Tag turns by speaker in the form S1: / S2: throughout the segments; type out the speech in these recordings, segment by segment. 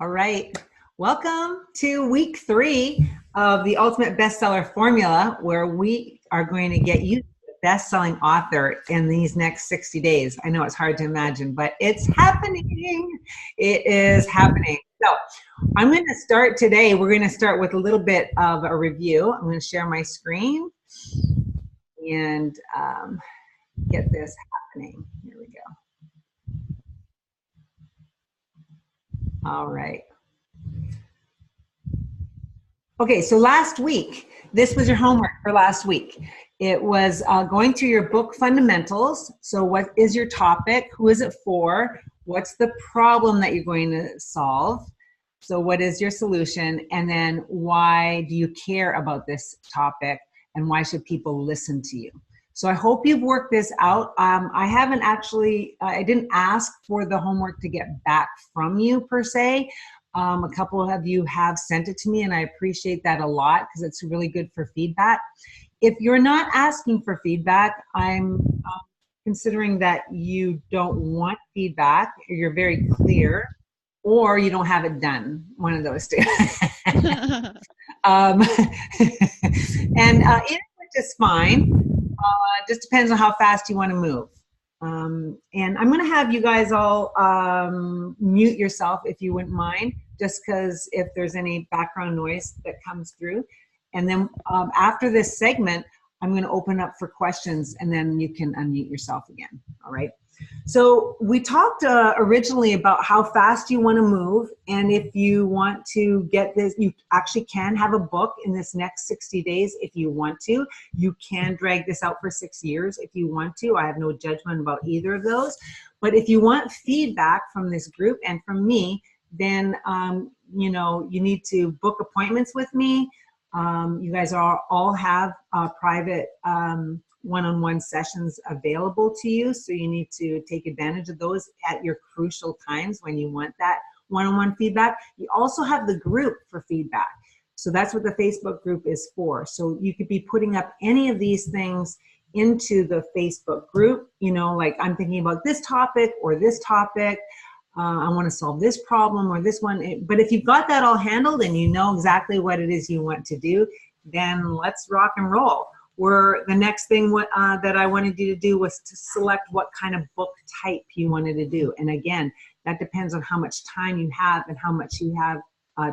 S1: All right. Welcome to week 3 of the Ultimate Bestseller Formula, where we are going to get you the best-selling author in these next 60 days. I know it's hard to imagine, but it's happening. It is happening. So I'm going to start today. We're going to start with a little bit of a review. I'm going to share my screen and get this happening. Here we go. All right. Okay, so last week, this was your homework for last week. It was going through your book fundamentals. So what is your topic? Who is it for? What's the problem that you're going to solve? So what is your solution? And then why do you care about this topic? And why should people listen to you? So I hope you've worked this out. I haven't actually, I didn't ask for the homework to get back from you per se. A couple of you have sent it to me, and I appreciate that a lot because it's really good for feedback. If you're not asking for feedback, I'm considering that you don't want feedback, or you're very clear, or you don't have it done. One of those two. And either which is fine. Just depends on how fast you want to move. And I'm going to have you guys all mute yourself if you wouldn't mind, just because if there's any background noise that comes through. And then after this segment, I'm going to open up for questions, and then you can unmute yourself again. All right. So we talked originally about how fast you want to move, and if you want to get this, you actually can have a book in this next 60 days if you want to. You can drag this out for 6 years if you want to. I have no judgment about either of those. But if you want feedback from this group and from me, then you know, you need to book appointments with me. You guys all have private one-on-one sessions available to you, so you need to take advantage of those at your crucial times when you want that one-on-one feedback. You also have the group for feedback, so that's what the Facebook group is for. So you could be putting up any of these things into the Facebook group, you know, like I'm thinking about this topic or this topic, I want to solve this problem or this one. But if you've got that all handled and you know exactly what it is you want to do, then let's rock and roll. The next thing that I wanted you to do was to select what kind of book type you wanted to do. And again, that depends on how much time you have and how much you have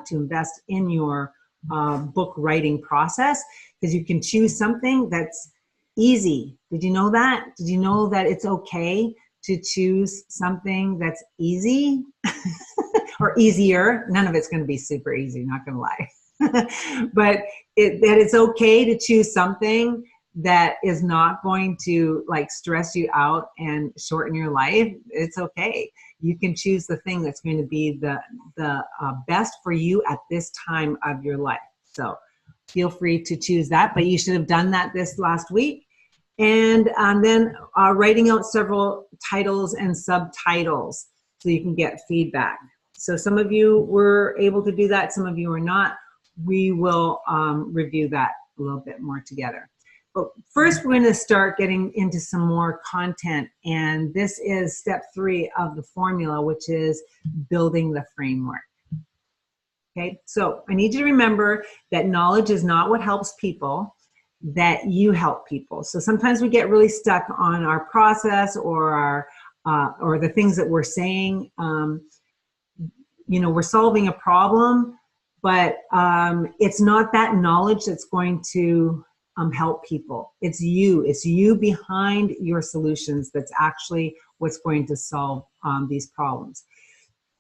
S1: to invest in your book writing process, because you can choose something that's easy. Did you know that? Did you know that it's okay to choose something that's easy or easier? None of it's going to be super easy, not going to lie. But that it's okay to choose something that is not going to like stress you out and shorten your life. It's okay. You can choose the thing that's going to be the best for you at this time of your life. So feel free to choose that, but you should have done that this last week. And then writing out several titles and subtitles so you can get feedback. So some of you were able to do that, some of you are not. We will review that a little bit more together. But first, we're going to start getting into some more content. And this is step 3 of the formula, which is building the framework. Okay, so I need you to remember that knowledge is not what helps people, that you help people. So sometimes we get really stuck on our process or or the things that we're saying. You know, we're solving a problem, but it's not that knowledge that's going to help people. It's you behind your solutions that's actually what's going to solve these problems.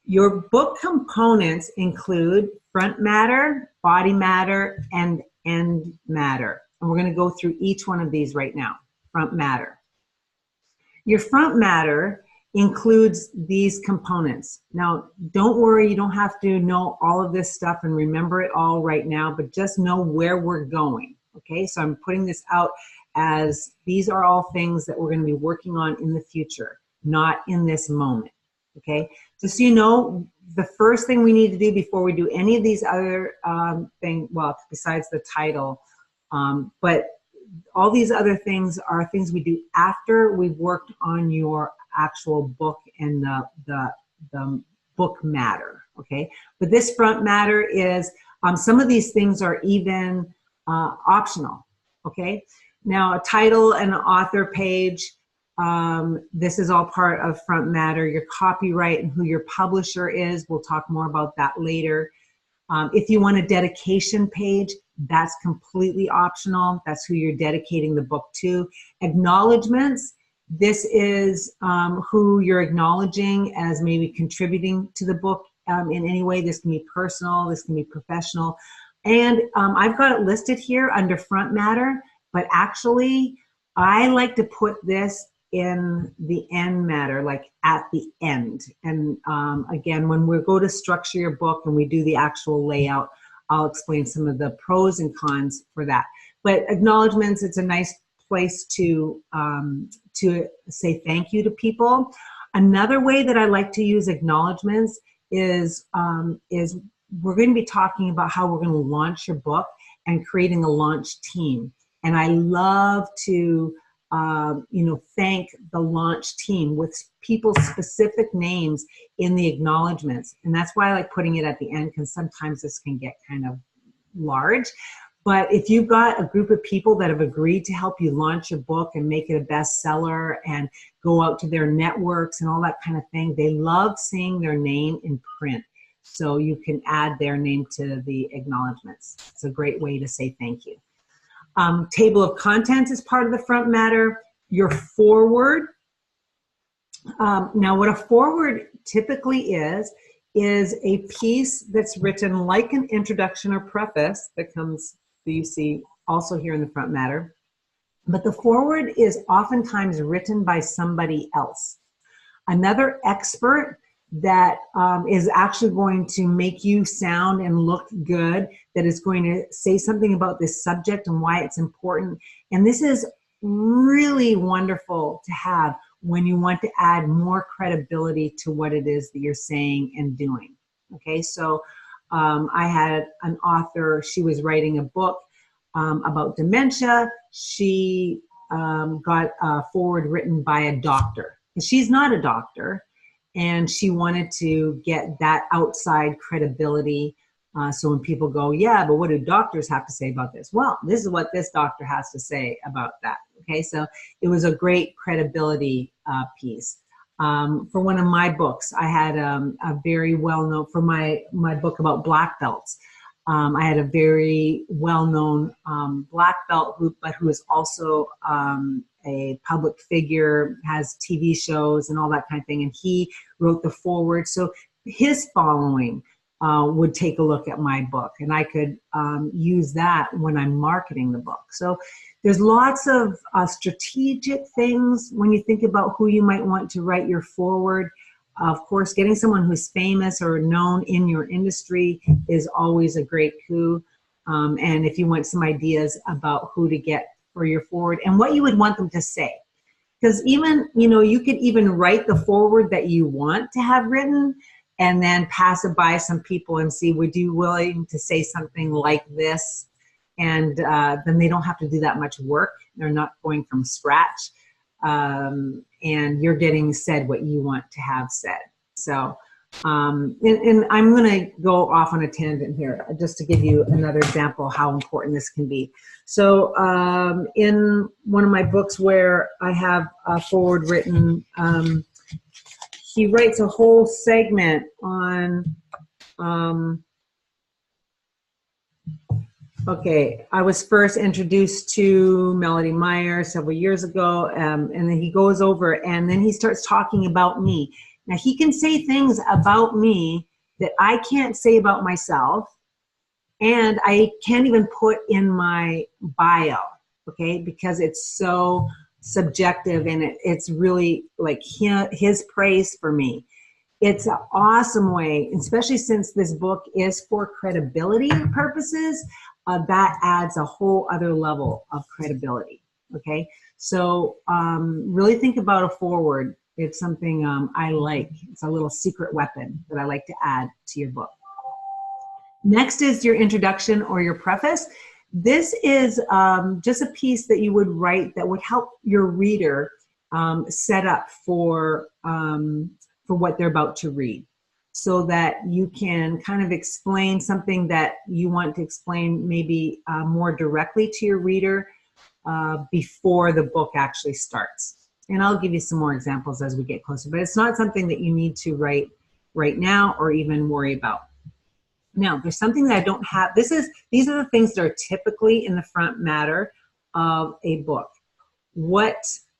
S1: Your book components include front matter, body matter, and end matter. And we're going to go through each one of these right now. Front matter. Your front matter includes these components. Now, don't worry, you don't have to know all of this stuff and remember it all right now, but just know where we're going, okay? So I'm putting this out as these are all things that we're going to be working on in the future, not in this moment, okay? Just so you know, the first thing we need to do before we do any of these other things, well, besides the title, but all these other things are things we do after we've worked on your actual book and the book matter, okay? But this front matter is, some of these things are even optional, okay? Now, a title and an author page, this is all part of front matter. Your copyright and who your publisher is, we'll talk more about that later. If you want a dedication page, that's completely optional. That's who you're dedicating the book to. Acknowledgements, this is who you're acknowledging as maybe contributing to the book in any way. This can be personal, this can be professional. And I've got it listed here under front matter, but actually I like to put this in the end matter, like at the end. And again, when we go to structure your book and we do the actual layout, I'll explain some of the pros and cons for that. But acknowledgements, it's a nice place to say thank you to people. Another way that I like to use acknowledgements is we're going to be talking about how we're going to launch your book and creating a launch team. And I love to thank the launch team with people's specific names in the acknowledgements. And that's why I like putting it at the end, because sometimes this can get kind of large. But if you've got a group of people that have agreed to help you launch your book and make it a bestseller and go out to their networks and all that kind of thing, they love seeing their name in print. So you can add their name to the acknowledgements. It's a great way to say thank you. Table of contents is part of the front matter. Your foreword. Now what a foreword typically is a piece that's written like an introduction or preface that you see also here in the front matter. But the foreword is oftentimes written by somebody else. Another expert that is actually going to make you sound and look good, that is going to say something about this subject and why it's important. And this is really wonderful to have when you want to add more credibility to what it is that you're saying and doing. Okay, so I had an author, she was writing a book about dementia. She got a foreword written by a doctor. She's not a doctor, and she wanted to get that outside credibility. So when people go, yeah, but what do doctors have to say about this? Well, this is what this doctor has to say about that. Okay, so it was a great credibility piece. For one of my books, I had a very well-known, for my book about black belts, I had a very well-known black belt who is also a public figure, has TV shows and all that kind of thing, and he wrote the foreword. So his following would take a look at my book, and I could use that when I'm marketing the book. So there's lots of strategic things when you think about who you might want to write your foreword. Of course, getting someone who's famous or known in your industry is always a great coup. And if you want some ideas about who to get for your foreword and what you would want them to say. Because even, you could even write the foreword that you want to have written and then pass it by some people and see, would you willing to say something like this? And then they don't have to do that much work. They're not going from scratch. And you're getting said what you want to have said. So, and I'm going to go off on a tangent here just to give you another example how important this can be. So in one of my books where I have a foreword written, he writes a whole segment on, okay, I was first introduced to Melody Meyer several years ago, and then he goes over and then he starts talking about me. Now he can say things about me that I can't say about myself, and I can't even put in my bio, okay, because it's so subjective and it's really like his praise for me. It's an awesome way, especially since this book is for credibility purposes. That adds a whole other level of credibility, okay? So really think about a foreword. It's something I like. It's a little secret weapon that I like to add to your book. Next is your introduction or your preface. This is just a piece that you would write that would help your reader set up for what they're about to read. so that you can kind of explain something that you want to explain maybe more directly to your reader before the book actually starts. And I'll give you some more examples as we get closer, but it's not something that you need to write right now or even worry about. Now, there's something that I don't have. These are the things that are typically in the front matter of a book. What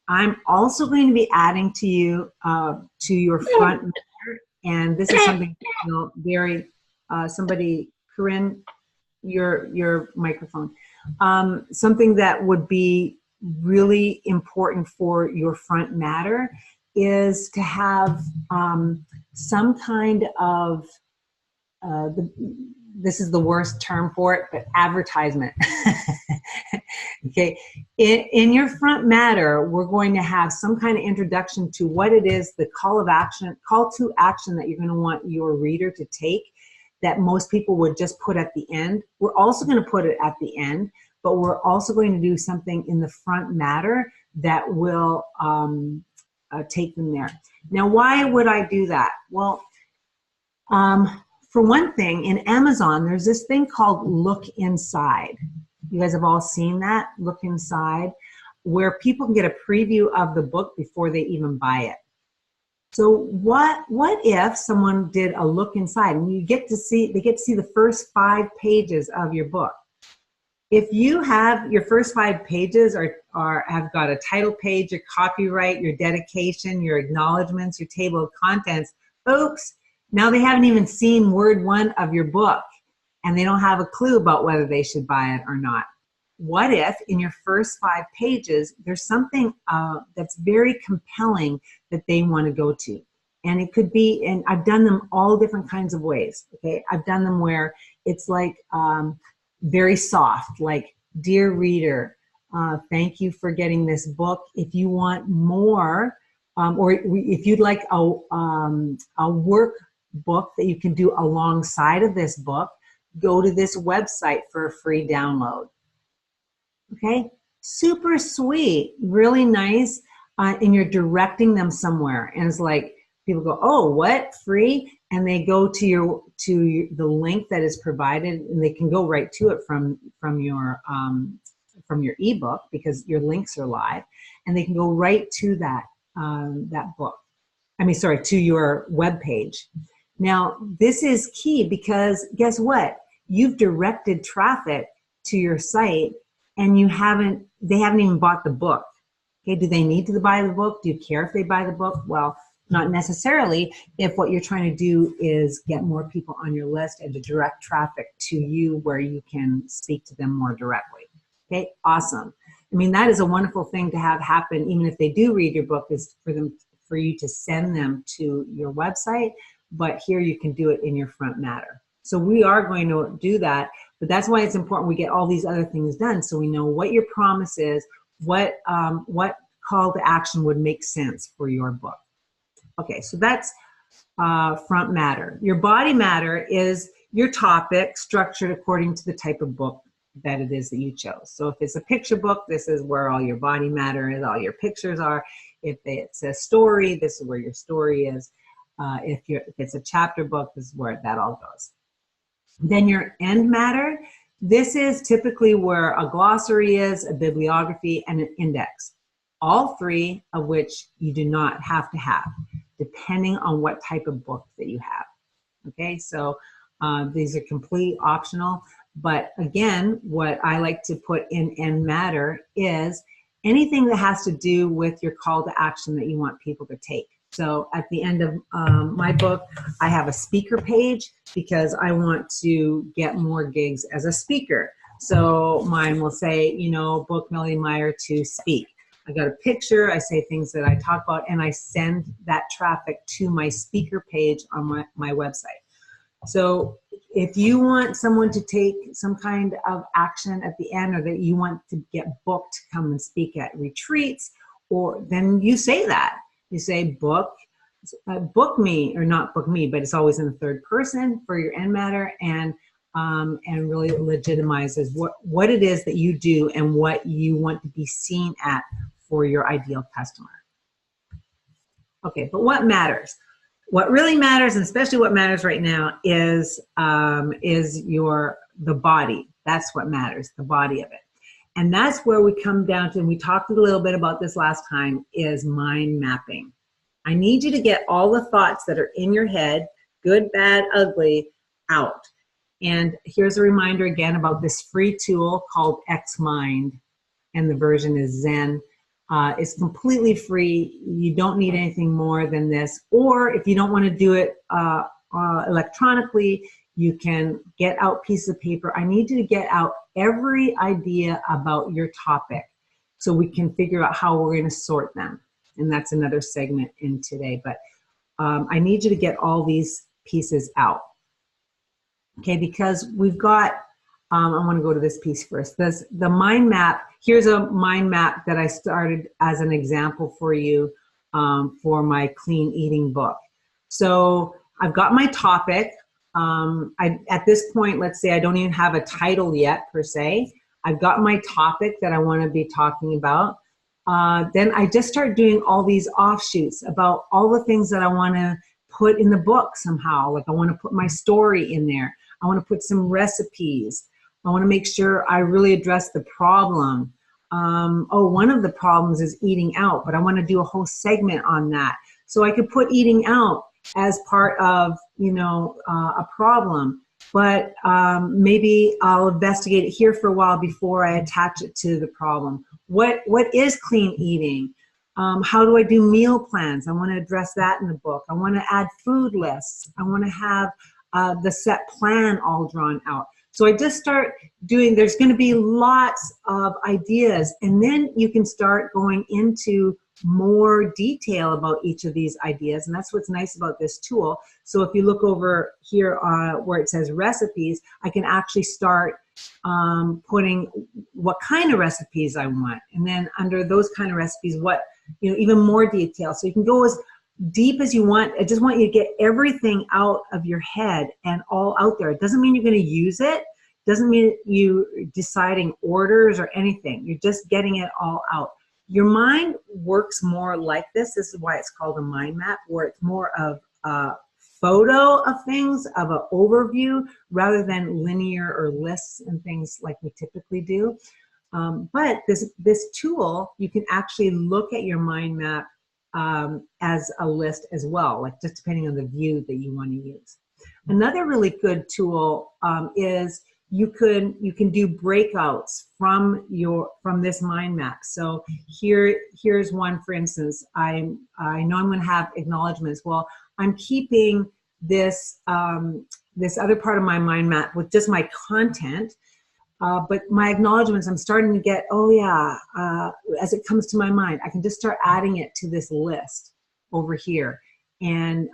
S1: I'm also going to be adding to you, to your front matter, and this is something, you know, very, somebody, Corinne, your microphone. Something that would be really important for your front matter is to have some kind of, this is the worst term for it, but advertisement. Okay, in your front matter, we're going to have some kind of introduction to what it is, the call to action that you're going to want your reader to take, that most people would just put at the end. We're also going to put it at the end, but we're also going to do something in the front matter that will take them there. Now, why would I do that? Well, for one thing, in Amazon, there's this thing called Look Inside. You guys have all seen that, Look Inside, where people can get a preview of the book before they even buy it. So what if someone did a look inside and they get to see the first 5 pages of your book? If you have your first 5 pages have got a title page, your copyright, your dedication, your acknowledgments, your table of contents, folks, now they haven't even seen word 1 of your book and they don't have a clue about whether they should buy it or not. What if in your first 5 pages, there's something that's very compelling that they want to go to? And it could be, and I've done them all different kinds of ways, okay? I've done them where it's like very soft, like, dear reader, thank you for getting this book. If you want more, or if you'd like a workbook that you can do alongside of this book, go to this website for a free download. Okay, super sweet, really nice, and you're directing them somewhere, and it's like people go, "Oh, what, free?" And they go to the link that is provided, and they can go right to it from your ebook because your links are live, and they can go right to that book. To your web page. Now, this is key because guess what? You've directed traffic to your site. And they haven't even bought the book. Okay, do they need to buy the book? Do you care if they buy the book? Well, not necessarily if what you're trying to do is get more people on your list and to direct traffic to you where you can speak to them more directly. Okay, awesome. I mean, that is a wonderful thing to have happen, even if they do read your book, is for you to send them to your website, but here you can do it in your front matter. So we are going to do that, but that's why it's important we get all these other things done so we know what your promise is, what call to action would make sense for your book. Okay, so that's front matter. Your body matter is your topic structured according to the type of book that it is that you chose. So if it's a picture book, this is where all your body matter is, all your pictures are. If it's a story, this is where your story is. If it's a chapter book, this is where that all goes. Then your end matter, this is typically where a glossary is, a bibliography, and an index. All 3 of which you do not have to have, depending on what type of book that you have. Okay, so these are completely optional, but again, what I like to put in end matter is anything that has to do with your call to action that you want people to take. So at the end of my book, I have a speaker page because I want to get more gigs as a speaker. So mine will say, you know, book Melody Meyer to speak. I got a picture, I say things that I talk about, and I send that traffic to my speaker page on my website. So if you want someone to take some kind of action at the end, or that you want to get booked to come and speak at retreats, or then you say that. You say book me, or not book me, but it's always in the third person for your end matter, and really legitimizes what it is that you do and what you want to be seen at for your ideal customer. Okay, but what matters? what really matters, and especially what matters right now, is the body. That's what matters, the body of it. And that's where we come down to, and we talked a little bit about this last time, is mind mapping. I need you to get all the thoughts that are in your head, good, bad, ugly, out. And here's a reminder again about this free tool called X-Mind, and the version is Zen. It's completely free. You don't need anything more than this. Or if you don't want to do it electronically, you can get out pieces of paper. I need you to get out every idea about your topic so we can figure out how we're going to sort them. And that's another segment in today. But I need you to get all these pieces out. Okay, because we've got, I want to go to this piece first. The mind map. Here's a mind map that I started as an example for you for my clean eating book. So I've got my topic. At this point, let's say I don't even have a title yet per se. I've got my topic that I want to be talking about. Then I just start doing all these offshoots about all the things that I want to put in the book somehow. Like I want to put my story in there. I want to put some recipes. I want to make sure I really address the problem. One of the problems is eating out, but I want to do a whole segment on that. So I could put eating out as part of, a problem, but maybe I'll investigate it here for a while before I attach it to the problem. What is clean eating? How do I do meal plans? I want to address that in the book. I want to add food lists. I want to have the set plan all drawn out. So I just start doing, there's going to be lots of ideas, and then you can start going into more detail about each of these ideas, and that's what's nice about this tool. So if you look over here where it says recipes, I can actually start putting what kind of recipes I want, and then under those kind of recipes, what, even more detail. So you can go as deep as you want. I just want you to get everything out of your head and all out there. It doesn't mean you're going to use it. Doesn't mean you deciding orders or anything. You're just getting it all out. Your mind works more like this. This is why it's called a mind map, where it's more of a photo of things, of an overview, rather than linear or lists and things like we typically do. But this tool, you can actually look at your mind map as a list as well, like just depending on the view that you want to use. Another really good tool is you can do breakouts from this mind map. So here's one, for instance. I know I'm going to have acknowledgments. Well, I'm keeping this this other part of my mind map with just my content. But my acknowledgments, I'm starting to get, as it comes to my mind, I can just start adding it to this list over here. And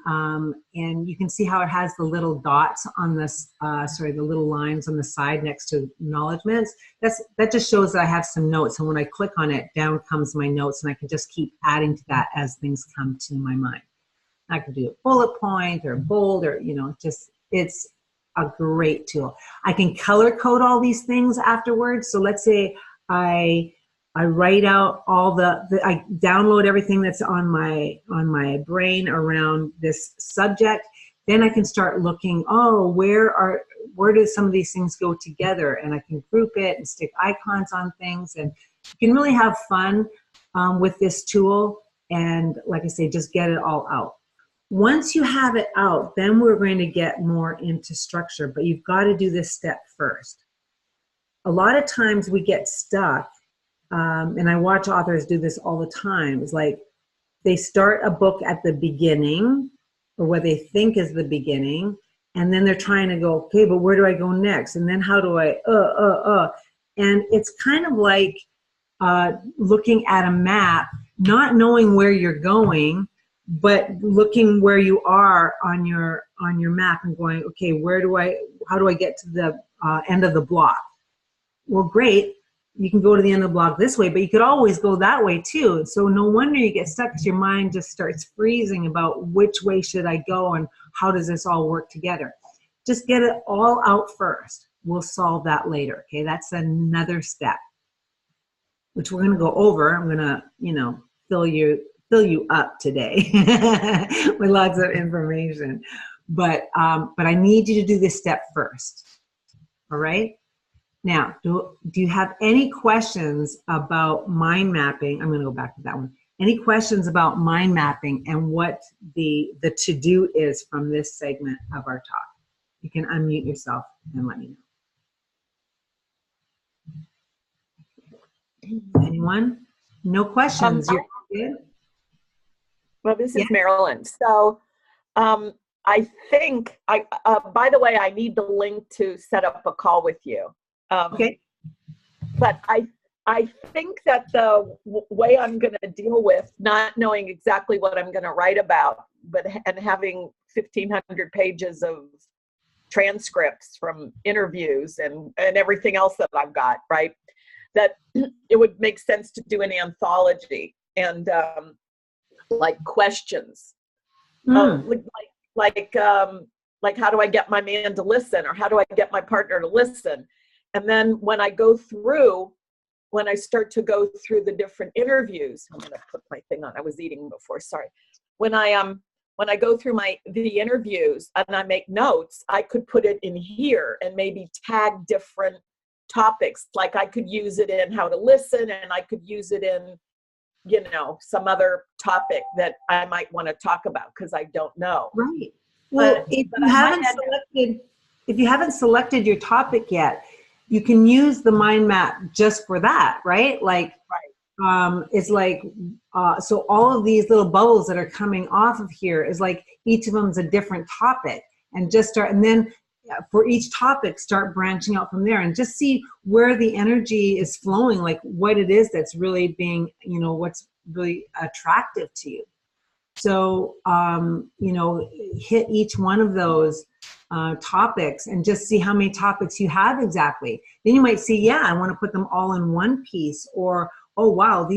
S1: you can see how it has the little dots on this, the little lines on the side next to acknowledgments. That just shows that I have some notes. And when I click on it, down comes my notes, and I can just keep adding to that as things come to my mind. I could do a bullet point or bold, or, it's a great tool. I can color code all these things afterwards. So let's say I write out all I download everything that's on my brain around this subject. Then I can start looking, where do some of these things go together? And I can group it and stick icons on things. And you can really have fun with this tool. And like I say, just get it all out. Once you have it out, then we're going to get more into structure, but you've got to do this step first. A lot of times we get stuck, and I watch authors do this all the time. It's like they start a book at the beginning, or what they think is the beginning, and then they're trying to go, okay, but where do I go next? And then how do I, And it's kind of like looking at a map, not knowing where you're going, but looking where you are on your map and going, okay, how do I get to the end of the block? Well, great, you can go to the end of the block this way, but you could always go that way too. So no wonder you get stuck, because your mind just starts freezing about which way should I go and how does this all work together. Just get it all out first. We'll solve that later. Okay, that's another step, which we're going to go over. I'm going to, fill fill you up today with lots of information. But I need you to do this step first. All right? Now, do you have any questions about mind mapping? I'm going to go back to that one. Any questions about mind mapping and what the to-do is from this segment of our talk? You can unmute yourself and let me know. Anyone? No questions. You're good?
S2: Well, this is Marilyn. So I think, by the way, I need the link to set up a call with you.
S1: Okay.
S2: But I think that the way I'm going to deal with not knowing exactly what I'm going to write about, and having 1,500 pages of transcripts from interviews and everything else that I've got, right? That it would make sense to do an anthology and like questions, like how do I get my man to listen, or how do I get my partner to listen? And then when I start to go through the different interviews, I'm going to put my thing on. I was eating before. Sorry. When I go through the interviews and I make notes, I could put it in here and maybe tag different topics. Like I could use it in how to listen, and I could use it in, some other topic that I might want to talk about because I don't know.
S1: Right. Well, if you haven't selected your topic yet, you can use the mind map just for that, right? Like, it's like, so all of these little bubbles that are coming off of here is like, each of them is a different topic, and then for each topic, start branching out from there and just see where the energy is flowing, like what it is that's really being, what's really attractive to you. So, hit each one of those topics and just see how many topics you have exactly. Then you might see, I want to put them all in one piece, or, oh, wow,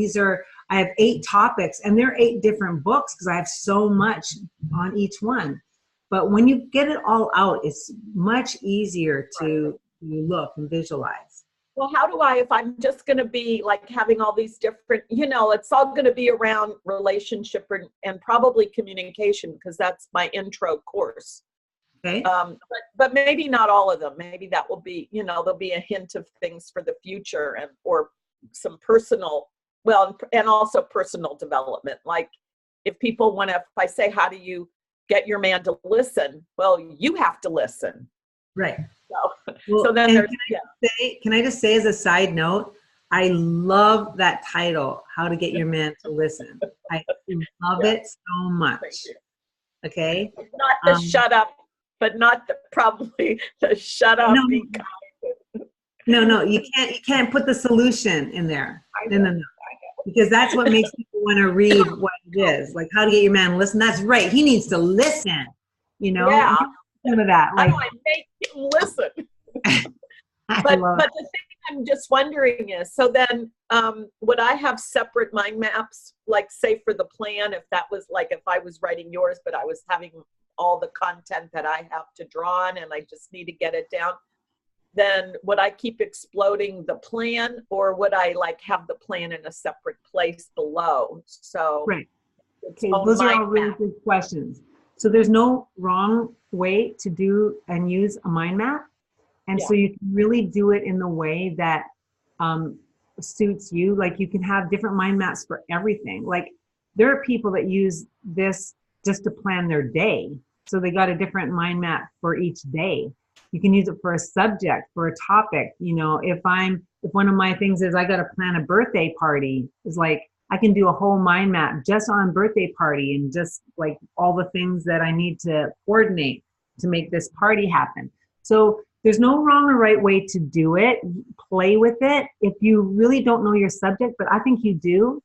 S1: I have 8 topics and they're 8 different books because I have so much on each one. But when you get it all out, it's much easier to look and visualize.
S2: Well, how do if I'm just going to be like having all these different, it's all going to be around relationship and probably communication, because that's my intro course.
S1: Okay.
S2: But maybe not all of them. Maybe that will be, there'll be a hint of things for the future or some personal, and also personal development. Like if I say, how do you get your man to listen? Well, you have to listen.
S1: Right.
S2: So then there's,
S1: can I just say as a side note, I love that title, How to Get Your Man to Listen. I love it so much. Okay.
S2: Not the shut up, but not probably the shut up.
S1: No, you can't put the solution in there. No. Because that's what makes people want to read what it is. Like, how to get your man to listen. That's right. He needs to listen.
S2: Yeah.
S1: Some of that.
S2: Like, how do I make him listen? But the thing I'm just wondering is, so then would I have separate mind maps, like say for the plan, if I was writing yours, but I was having all the content that I have to draw on and I just need to get it down, then would I keep exploding the plan, or would I have the plan in a separate place below? So
S1: right. Okay, those are all really good questions. So there's no wrong way to do and use a mind map. And so you can really do it in the way that suits you. Like you can have different mind maps for everything. Like there are people that use this just to plan their day. So they got a different mind map for each day. You can use it for a subject, for a topic. If one of my things is I got to plan a birthday party, is like I can do a whole mind map just on birthday party and just like all the things that I need to coordinate to make this party happen. So there's no wrong or right way to do it. Play with it. If you really don't know your subject, but I think you do,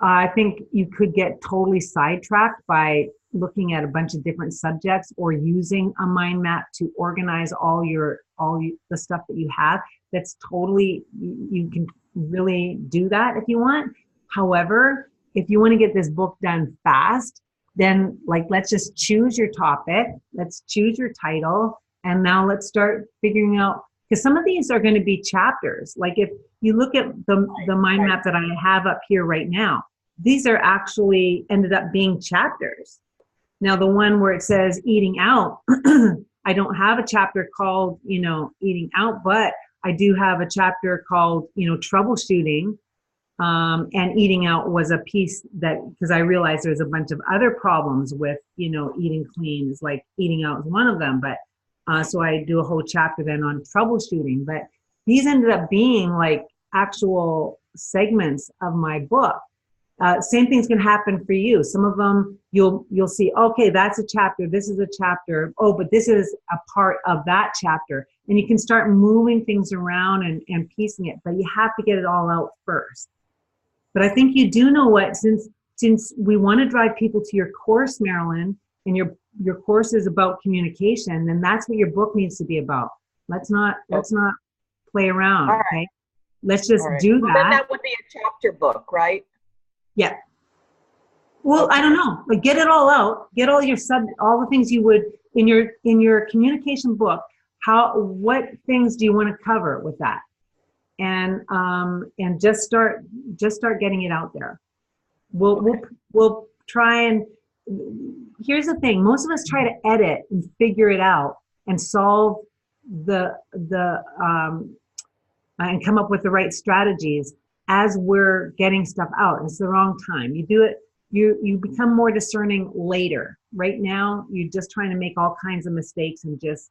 S1: I think you could get totally sidetracked by looking at a bunch of different subjects or using a mind map to organize all the stuff that you have. That's totally, you can really do that if you want. However, if you want to get this book done fast, then let's just choose your topic. Let's choose your title. And now let's start figuring out, because some of these are going to be chapters. Like if you look at the mind map that I have up here right now, these are actually ended up being chapters. Now, the one where it says eating out, I don't have a chapter called, eating out, but I do have a chapter called, troubleshooting. And eating out was a piece that, because I realized there's a bunch of other problems with, eating clean. Is like eating out is one of them. But so I do a whole chapter then on troubleshooting. But these ended up being like actual segments of my book. Same thing's gonna happen for you. Some of them you'll see, okay, that's a chapter, this is a chapter, oh, but this is a part of that chapter. And you can start moving things around and piecing it, but you have to get it all out first. But I think you do know what, since we want to drive people to your course, Marilyn, and your course is about communication, then that's what your book needs to be about. Let's not play around,
S2: right.
S1: okay? Let's just do that.
S2: Well, then that would be a chapter book, right?
S1: Yeah. Well, okay. I don't know, but get it all out. Get all all the things you would in your communication book. What things do you want to cover with that? And just start getting it out there. We'll try and, here's the thing, most of us try to edit and figure it out and solve and come up with the right strategies as we're getting stuff out. It's the wrong time. You do it, you become more discerning later. Right now, you're just trying to make all kinds of mistakes and just,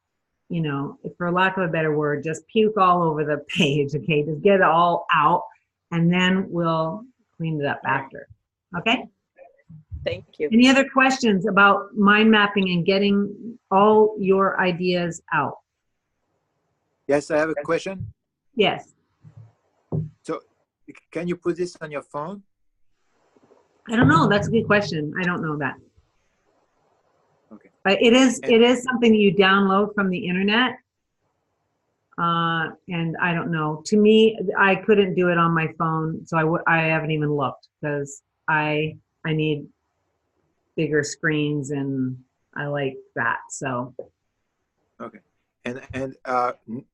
S1: for lack of a better word, just puke all over the page, okay? Just get it all out, and then we'll clean it up after, okay?
S2: Thank you.
S1: Any other questions about mind mapping and getting all your ideas out?
S3: Yes, I have a question.
S1: Yes.
S3: So, can you put this on your phone?
S1: I don't know. That's a good question. I don't know that.
S3: Okay.
S1: It is something you download from the internet. And I don't know. To me, I couldn't do it on my phone, so I haven't even looked, because I need bigger screens and I like that. So.
S3: Okay. And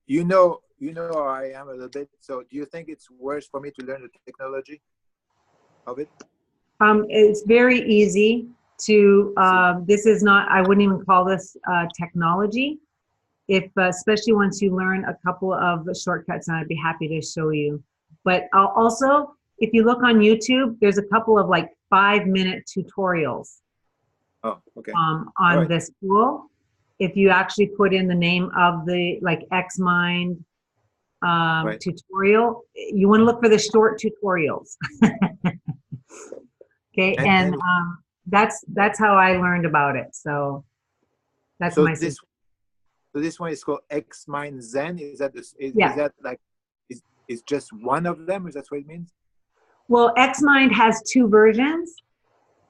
S3: you know how I am a little bit. So do you think it's worse for me to learn the technology of it?
S1: It's very easy to, this is not, I wouldn't even call this technology. If, especially once you learn a couple of shortcuts, and I'd be happy to show you. But also, if you look on YouTube, there's a couple of like 5-minute tutorials.
S3: Oh, okay.
S1: On this tool. If you actually put in the name of the XMind tutorial, you want to look for the short tutorials. Okay, and that's how I learned about it. So that's
S3: so
S1: my.
S3: So this one is called XMind Zen. Is that
S1: yeah.
S3: Is that like is just one of them? Is that what it means?
S1: Well, XMind has 2 versions.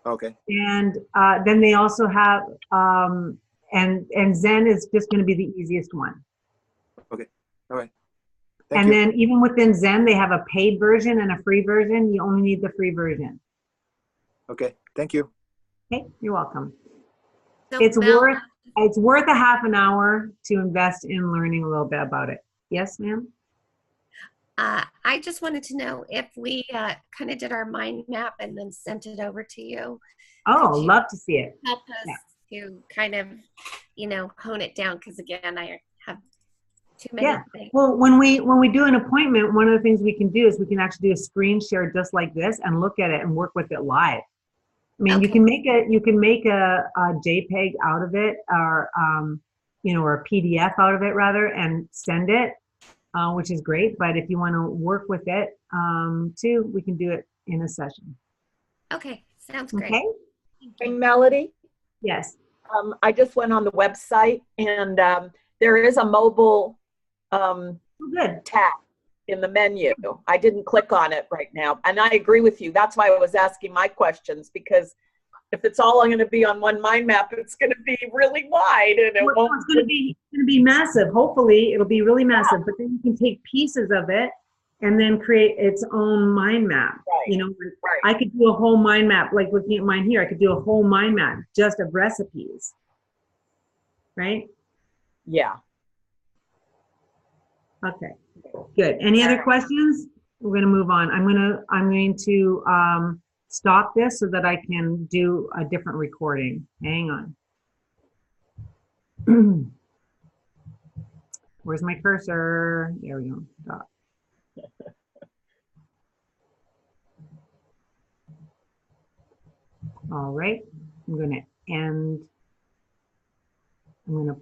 S3: Okay.
S1: And then they also have and Zen is just going to be the easiest one.
S3: Okay. All right.
S1: And then even within Zen, they have a paid version and a free version. You only need the free version.
S3: Okay. Thank you.
S1: Okay, you're welcome.
S4: So
S1: it's worth a half an hour to invest in learning a little bit about it. Yes, ma'am?
S4: I just wanted to know if we kind of did our mind map and then sent it over to you.
S1: Oh, love to see it.
S4: Help us to kind of, hone it down, because again, I have too many things.
S1: Well, when we do an appointment, one of the things we can do is we can actually do a screen share just like this and look at it and work with it live. I mean, you can make a JPEG out of it, or or a PDF out of it rather, and send it, which is great. But if you want to work with it too, we can do it in a session.
S4: Okay, sounds great.
S1: Okay.
S2: Hey, Melody.
S1: Yes.
S2: I just went on the website, and there is a mobile tab in the menu. I didn't click on it right now, and I agree with you. That's why I was asking my questions, because if it's all going to be on one mind map, it's going to be really wide, and it's
S1: going to be massive. Hopefully, it'll be really massive. But then you can take pieces of it and then create its own mind map.
S2: Right.
S1: I could do a whole mind map, like looking at mine here. I could do a whole mind map just of recipes. Right?
S2: Yeah.
S1: Okay. Good. Any other questions? We're going to move on. I'm going to stop this so that I can do a different recording. Hang on. Where's my cursor? There we go. Stop. All right. I'm going to end. I'm going to